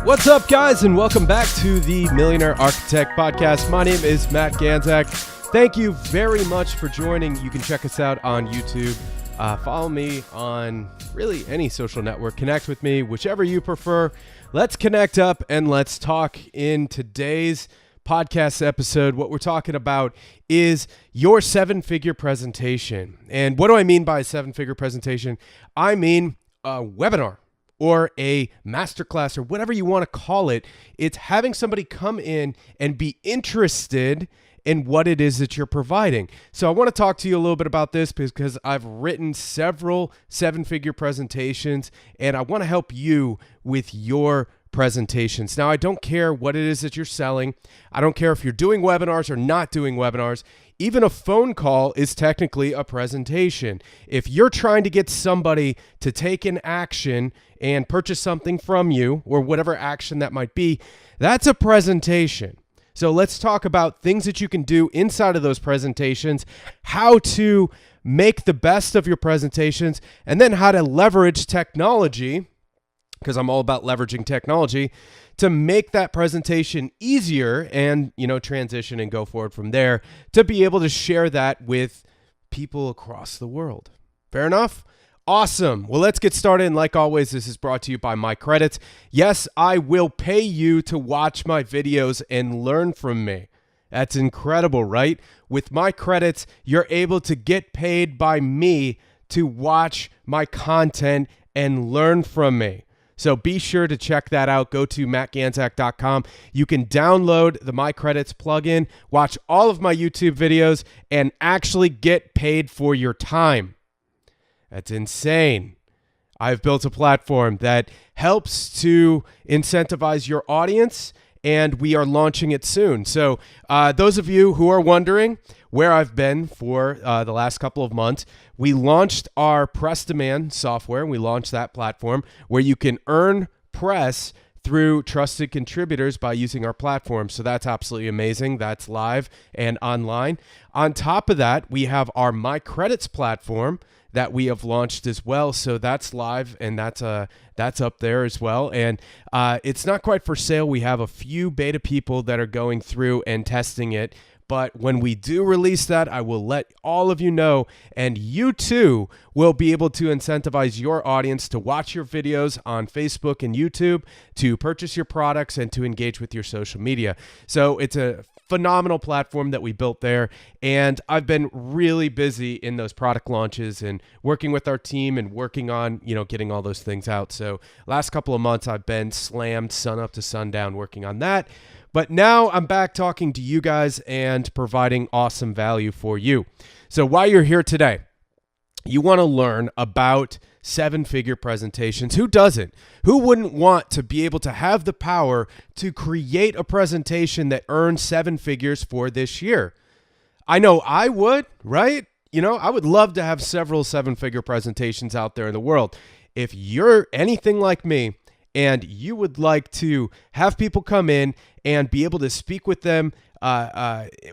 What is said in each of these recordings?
What's up, guys, and welcome back to the Millionaire Architect Podcast. My name is Matt Ganzak. Thank you very much for joining. You can check us out on YouTube. Follow me on really any social network. Connect with me, whichever you prefer. Let's connect up and let's talk. In today's podcast episode, what we're talking about is your seven-figure presentation. And what do I mean by a seven-figure presentation? I mean a webinar or a masterclass or whatever you want to call it. It's having somebody come in and be interested in what it is that you're providing. So I want to talk to you a little bit about this because I've written several seven-figure presentations and I want to help you with your presentations. Now, I don't care what it is that you're selling. I don't care if you're doing webinars or not doing webinars. Even a phone call is technically a presentation. If you're trying to get somebody to take an action and purchase something from you or whatever action that might be, that's a presentation. So let's talk about things that you can do inside of those presentations, how to make the best of your presentations, and then how to leverage technology, because I'm all about leveraging technology, to make that presentation easier and, transition and go forward from there to be able to share that with people across the world. Fair enough? Awesome. Well, let's get started. And like always, this is brought to you by My Credits. Yes, I will pay you to watch my videos and learn from me. That's incredible, right? With My Credits, you're able to get paid by me to watch my content and learn from me. So be sure to check that out. Go to mattganzak.com. You can download the My Credits plugin, watch all of my YouTube videos, and actually get paid for your time. That's insane. I've built a platform that helps to incentivize your audience, and we are launching it soon. So those of you who are wondering where I've been for the last couple of months, we launched our press demand software. We launched that platform where you can earn press through trusted contributors by using our platform. So that's absolutely amazing. That's live and online. On top of that, we have our My Credits platform that we have launched as well. So that's live and that's up there as well. And it's not quite for sale. We have a few beta people that are going through and testing it. But when we do release that, I will let all of you know, and you too will be able to incentivize your audience to watch your videos on Facebook and YouTube, to purchase your products, and to engage with your social media. So it's a phenomenal platform that we built there, and I've been really busy in those product launches and working with our team and working on, getting all those things out. So last couple of months, I've been slammed sun up to sundown working on that. But now I'm back talking to you guys and providing awesome value for you. So while you're here today, you want to learn about seven-figure presentations. Who doesn't? Who wouldn't want to be able to have the power to create a presentation that earns seven figures for this year? I know I would, right? I would love to have several seven-figure presentations out there in the world. If you're anything like me, and you would like to have people come in and be able to speak with them,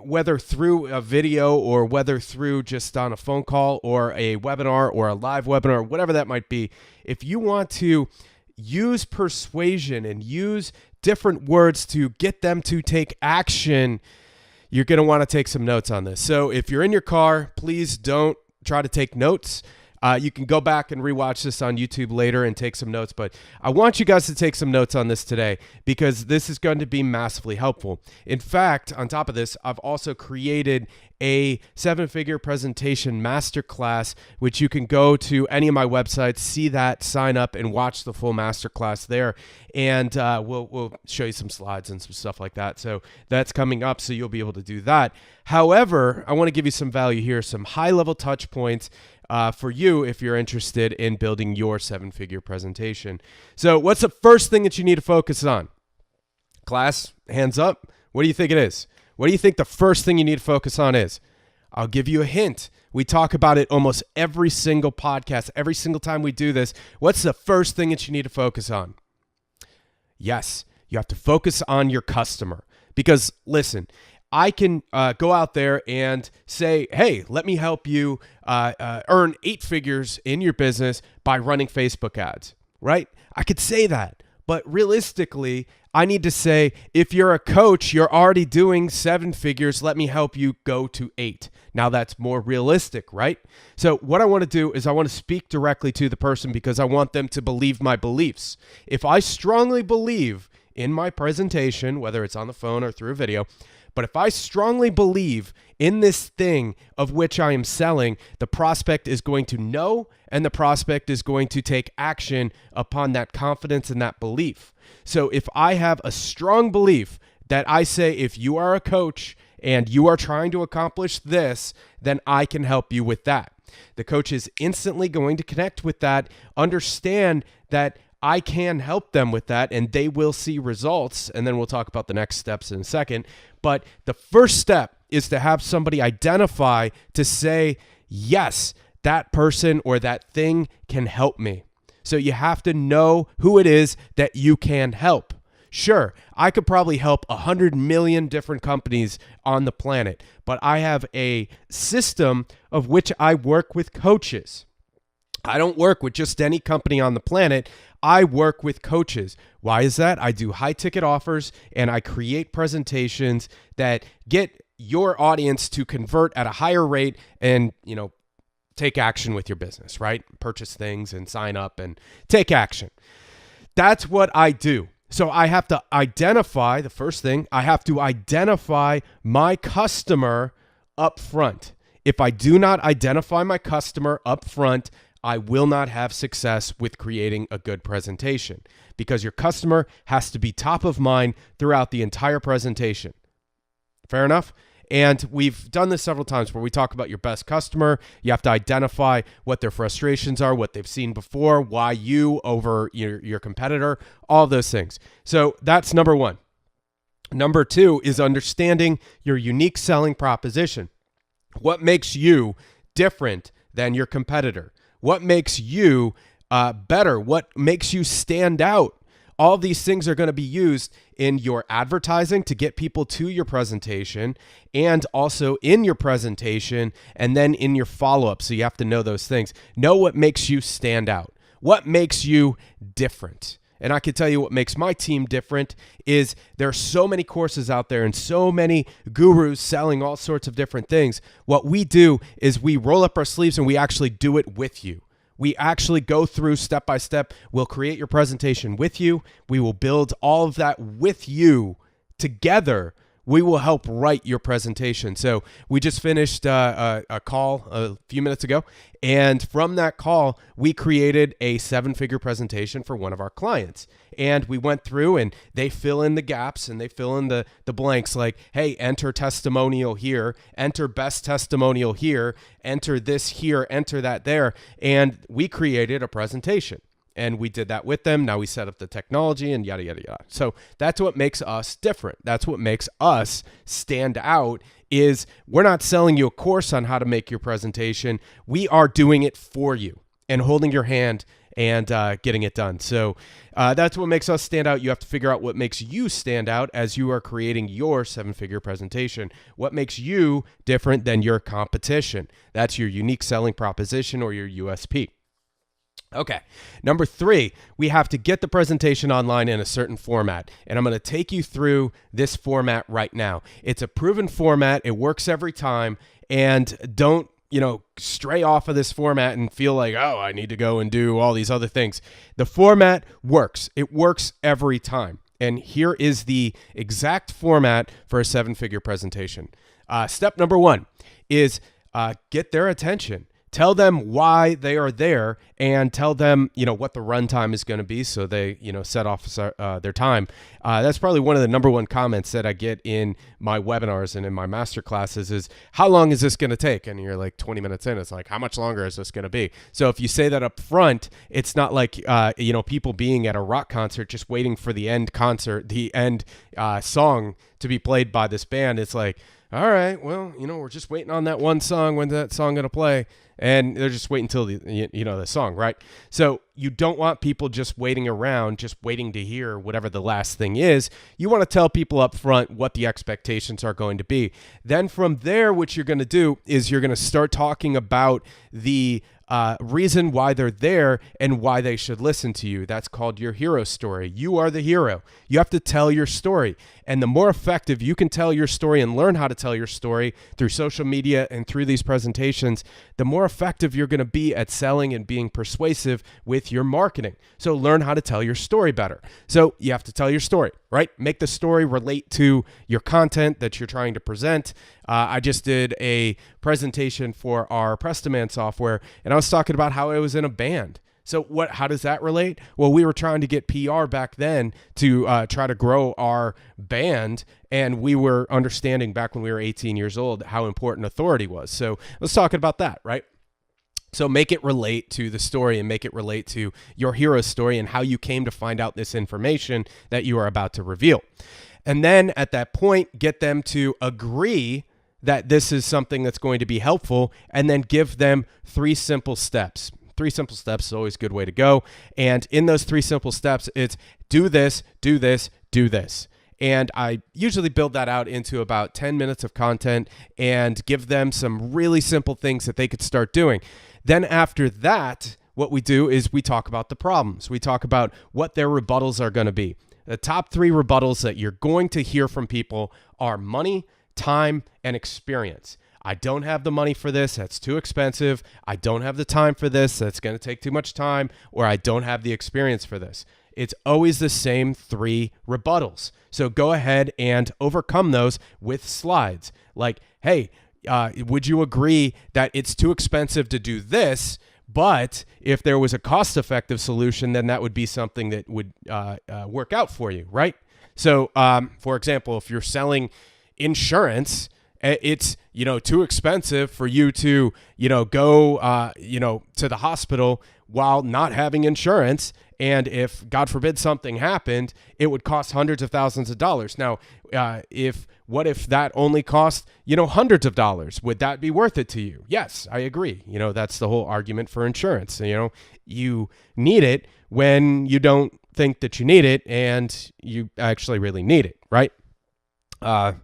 whether through a video or whether through just on a phone call or a webinar or a live webinar, whatever that might be, if you want to use persuasion and use different words to get them to take action, you're going to want to take some notes on this. So if you're in your car, please don't try to take notes. You can go back and rewatch this on YouTube later and take some notes, but I want you guys to take some notes on this today because this is going to be massively helpful. In fact, on top of this, I've also created a seven-figure presentation masterclass, which you can go to any of my websites, see that, sign up, and watch the full masterclass there. And we'll show you some slides and some stuff like that. So that's coming up, so you'll be able to do that. However, I want to give you some value here, some high-level touch points for you if you're interested in building your seven-figure presentation. So what's the first thing that you need to focus on? Class, hands up. What do you think it is? What do you think the first thing you need to focus on is? I'll give you a hint. We talk about it almost every single podcast, every single time we do this. What's the first thing that you need to focus on? Yes, you have to focus on your customer. Because listen, I can go out there and say, hey, let me help you earn 8 figures in your business by running Facebook ads, right? I could say that. But realistically, I need to say, if you're a coach, you're already doing 7 figures. Let me help you go to 8. Now that's more realistic, right? So what I want to do is I want to speak directly to the person because I want them to believe my beliefs. If I strongly believe in my presentation, whether it's on the phone or through a video, but if I strongly believe in this thing of which I am selling, the prospect is going to know, and the prospect is going to take action upon that confidence and that belief. So if I have a strong belief that I say, if you are a coach and you are trying to accomplish this, then I can help you with that. The coach is instantly going to connect with that, understand that I can help them with that, and they will see results. And then we'll talk about the next steps in a second. But the first step is to have somebody identify to say, yes, that person or that thing can help me. So you have to know who it is that you can help. Sure, I could probably help 100 million different companies on the planet, but I have a system of which I work with coaches. I don't work with just any company on the planet. I work with coaches. Why is that? I do high ticket offers and I create presentations that get your audience to convert at a higher rate and, take action with your business, right? Purchase things and sign up and take action. That's what I do. So I have to identify, the first thing, I have to identify my customer up front. If I do not identify my customer up front, I will not have success with creating a good presentation because your customer has to be top of mind throughout the entire presentation. Fair enough? And we've done this several times where we talk about your best customer. You have to identify what their frustrations are, what they've seen before, why you over your competitor, all those things. So that's number one. Number two is understanding your unique selling proposition. What makes you different than your competitor? What makes you better? What makes you stand out? All these things are going to be used in your advertising to get people to your presentation and also in your presentation and then in your follow-up. So you have to know those things. Know what makes you stand out. What makes you different? And I can tell you what makes my team different is there are so many courses out there and so many gurus selling all sorts of different things. What we do is we roll up our sleeves and we actually do it with you. We actually go through step by step. We'll create your presentation with you. We will build all of that with you together. We will help write your presentation. So we just finished a call a few minutes ago. And from that call, we created a 7-figure presentation for one of our clients. And we went through and they fill in the gaps and they fill in the blanks like, hey, enter testimonial here, enter best testimonial here, enter this here, enter that there. And we created a presentation. And we did that with them. Now we set up the technology and yada, yada, yada. So that's what makes us different. That's what makes us stand out is we're not selling you a course on how to make your presentation. We are doing it for you and holding your hand and getting it done. So that's what makes us stand out. You have to figure out what makes you stand out as you are creating your 7-figure presentation. What makes you different than your competition? That's your unique selling proposition or your USP. Okay, number 3, we have to get the presentation online in a certain format. And I'm going to take you through this format right now. It's a proven format. It works every time. And don't, stray off of this format and feel like, oh, I need to go and do all these other things. The format works. It works every time. And here is the exact format for a 7-figure presentation. Step number 1 is get their attention. Tell them why they are there and tell them, what the runtime is going to be so they, set off their time. That's probably one of the number one comments that I get in my webinars and in my masterclasses is, how long is this going to take? And you're like 20 minutes in. It's like, how much longer is this going to be? So if you say that up front, it's not like, people being at a rock concert just waiting for the end song to be played by this band. It's like, all right, well, we're just waiting on that one song. When's that song going to play? and they're just waiting until the song, right? So you don't want people just waiting around, just waiting to hear whatever the last thing is. You want to tell people up front what the expectations are going to be. Then from there, what you're going to do is you're going to start talking about the reason why they're there and why they should listen to you. That's called your hero story. You are the hero. You have to tell your story. And the more effective you can tell your story and learn how to tell your story through social media and through these presentations, the more effective you're going to be at selling and being persuasive with your marketing. So learn how to tell your story better. So you have to tell your story, right? Make the story relate to your content that you're trying to present. I just did a presentation for our Press Demand software, and I was talking about how I was in a band. So how does that relate? Well, we were trying to get PR back then to try to grow our band, and we were understanding back when we were 18 years old how important authority was. So let's talk about that, right? So make it relate to the story and make it relate to your hero story and how you came to find out this information that you are about to reveal. And then at that point, get them to agree that this is something that's going to be helpful, and then give them 3 simple steps. 3 simple steps is always a good way to go. And in those 3 simple steps, it's do this, do this, do this. And I usually build that out into about 10 minutes of content and give them some really simple things that they could start doing. Then after that, what we do is we talk about the problems. We talk about what their rebuttals are going to be. The top 3 rebuttals that you're going to hear from people are money, time, and experience. I don't have the money for this. That's too expensive. I don't have the time for this. That's going to take too much time. Or I don't have the experience for this. It's always the same 3 rebuttals. So go ahead and overcome those with slides. Like, hey, would you agree that it's too expensive to do this? But if there was a cost-effective solution, then that would be something that would work out for you, right? So, for example, if you're selling insurance, it's too expensive for you to go to the hospital while not having insurance. And if, God forbid, something happened, it would cost hundreds of thousands of dollars. Now, what if that only cost, hundreds of dollars? Would that be worth it to you? Yes, I agree. That's the whole argument for insurance. You need it when you don't think that you need it and you actually really need it, right?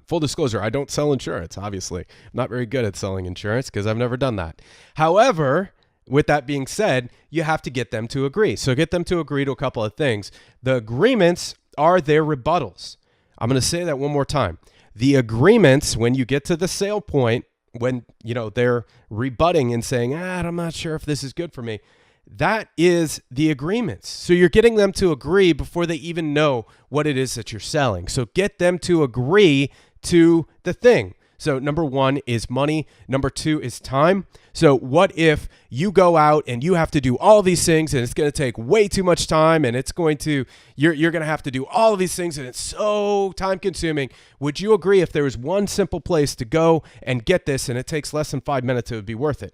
Full disclosure, I don't sell insurance, obviously. I'm not very good at selling insurance because I've never done that. However, with that being said, you have to get them to agree. So get them to agree to a couple of things. The agreements are their rebuttals. I'm going to say that one more time. The agreements, when you get to the sale point, when they're rebutting and saying, I'm not sure if this is good for me, that is the agreements. So you're getting them to agree before they even know what it is that you're selling. So get them to agree to the thing. So number 1 is money. Number 2 is time. So what if you go out and you have to do all these things and it's going to take way too much time and you're going to have to do all of these things and it's so time consuming. Would you agree if there was one simple place to go and get this and it takes less than 5 minutes, it would be worth it?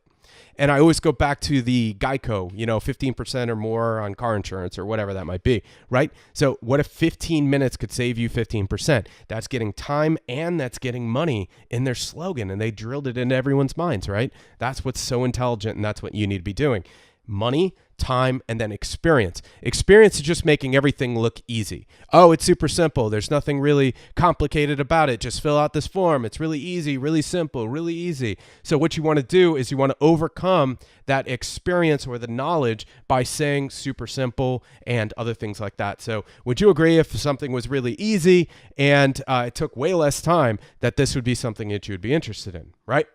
And I always go back to the Geico, 15% or more on car insurance or whatever that might be, right? So what if 15 minutes could save you 15%? That's getting time and that's getting money in their slogan, and they drilled it into everyone's minds, right? That's what's so intelligent, and that's what you need to be doing. Money, time, and then experience. Experience is just making everything look easy. Oh, it's super simple. There's nothing really complicated about it. Just fill out this form. It's really easy, really simple, really easy. So what you want to do is you want to overcome that experience or the knowledge by saying super simple and other things like that. So would you agree if something was really easy and it took way less time, that this would be something that you would be interested in, right?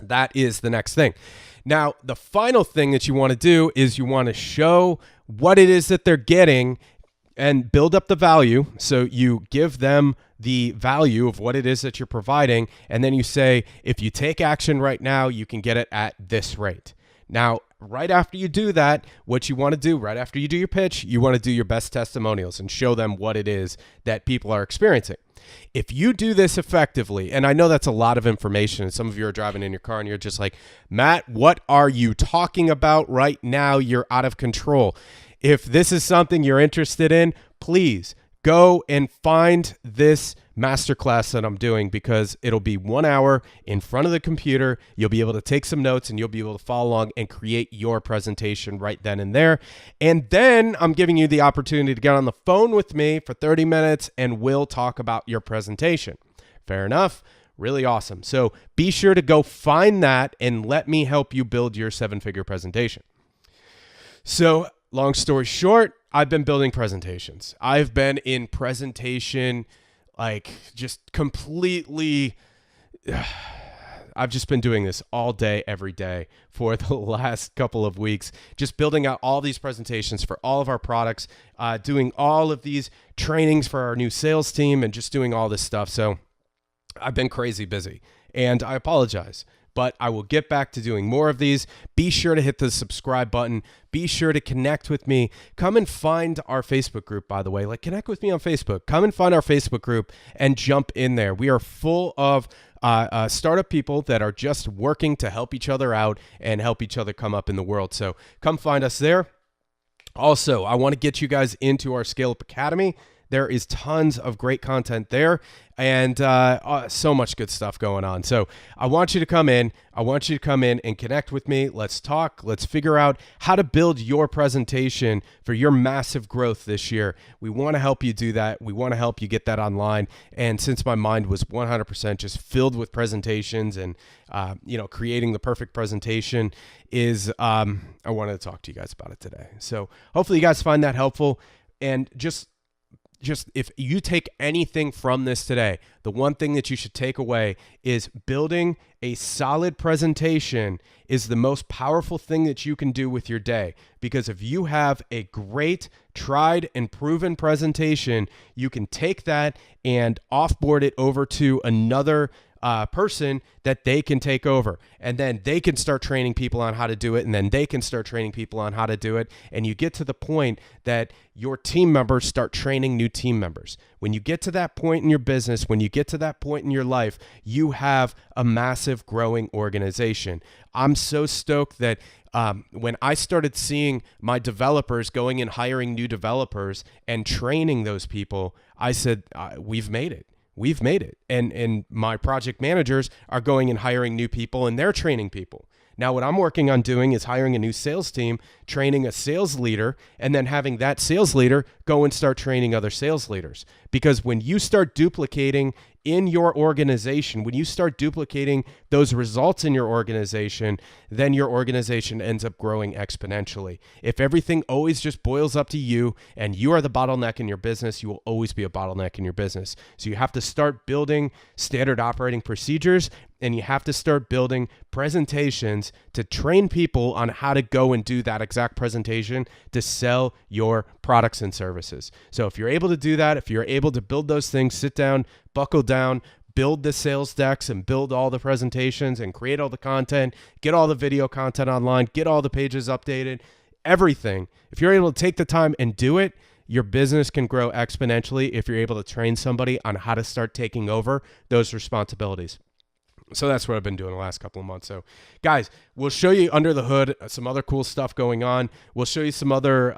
That is the next thing. Now, the final thing that you want to do is you want to show what it is that they're getting and build up the value. So you give them the value of what it is that you're providing. And then you say, if you take action right now, you can get it at this rate. Now, right after you do that, what you want to do right after you do your pitch, you want to do your best testimonials and show them what it is that people are experiencing. If you do this effectively, and I know that's a lot of information, and some of you are driving in your car and you're just like, Matt, what are you talking about right now? You're out of control. If this is something you're interested in, please go and find this masterclass that I'm doing, because it'll be 1 hour in front of the computer. You'll be able to take some notes and you'll be able to follow along and create your presentation right then and there. And then I'm giving you the opportunity to get on the phone with me for 30 minutes and we'll talk about your presentation. Fair enough? Really awesome. So be sure to go find that and let me help you build your 7-figure presentation. So long story short, I've been building presentations. I've been in presentation, like just completely, I've just been doing this all day, every day for the last couple of weeks, just building out all these presentations for all of our products, doing all of these trainings for our new sales team and just doing all this stuff. So I've been crazy busy and I apologize, but I will get back to doing more of these. Be sure to hit the subscribe button. Be sure to connect with me. Come and find our Facebook group, by the way. Like, connect with me on Facebook. Come and find our Facebook group and jump in there. We are full of startup people that are just working to help each other out and help each other come up in the world. So come find us there. Also, I want to get you guys into our Scale Up Academy. There is tons of great content there and so much good stuff going on. So I want you to come in. I want you to come in and connect with me. Let's talk. Let's figure out how to build your presentation for your massive growth this year. We want to help you do that. We want to help you get that online. And since my mind was 100% just filled with presentations and creating the perfect presentation is, I wanted to talk to you guys about it today. So hopefully you guys find that helpful. And just if you take anything from this today, the one thing that you should take away is building a solid presentation is the most powerful thing that you can do with your day. Because if you have a great, tried and proven presentation, you can take that and offboard it over to another person that they can take over, and then they can start training people on how to do it, and then they can start training people on how to do it, and you get to the point that your team members start training new team members. When you get to that point in your business, when you get to that point in your life, you have a massive growing organization. I'm so stoked that when I started seeing my developers going and hiring new developers and training those people, I said, we've made it. We've made it. And my project managers are going and hiring new people and they're training people. Now, what I'm working on doing is hiring a new sales team, training a sales leader, and then having that sales leader go and start training other sales leaders. Because when you start duplicating in your organization, when you start duplicating those results in your organization, then your organization ends up growing exponentially. If everything always just boils up to you and you are the bottleneck in your business, you will always be a bottleneck in your business. So you have to start building standard operating procedures and you have to start building presentations to train people on how to go and do that exact presentation to sell your products and services. So if you're able to do that, if you're able to build those things, sit down, buckle down, build the sales decks and build all the presentations and create all the content, get all the video content online, get all the pages updated, everything. If you're able to take the time and do it, your business can grow exponentially if you're able to train somebody on how to start taking over those responsibilities. So that's what I've been doing the last couple of months. So guys, we'll show you under the hood some other cool stuff going on. We'll show you some other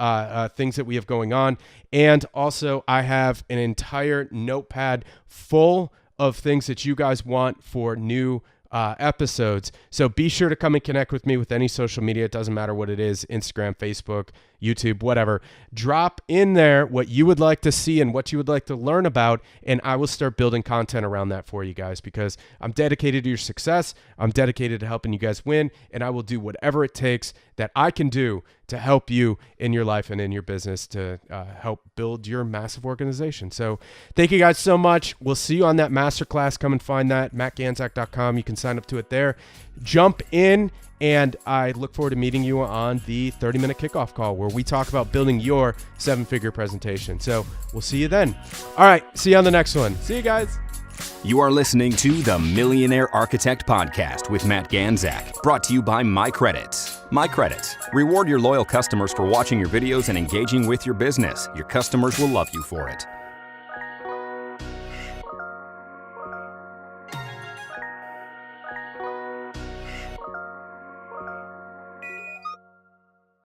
things that we have going on. And also I have an entire notepad full of things that you guys want for new episodes. So be sure to come and connect with me with any social media. It doesn't matter what it is, Instagram, Facebook, YouTube, whatever. Drop in there what you would like to see and what you would like to learn about, and I will start building content around that for you guys because I'm dedicated to your success. I'm dedicated to helping you guys win, and I will do whatever it takes that I can do to help you in your life and in your business to help build your massive organization. So thank you guys so much. We'll see you on that masterclass. Come and find that, mattganzak.com. You can sign up to it there. Jump in, and I look forward to meeting you on the 30-minute kickoff call where we talk about building your 7-figure presentation. So we'll see you then. All right, see you on the next one. See you guys. You are listening to the Millionaire Architect Podcast with Matt Ganzak, brought to you by My Credits. My Credits. Reward your loyal customers for watching your videos and engaging with your business. Your customers will love you for it.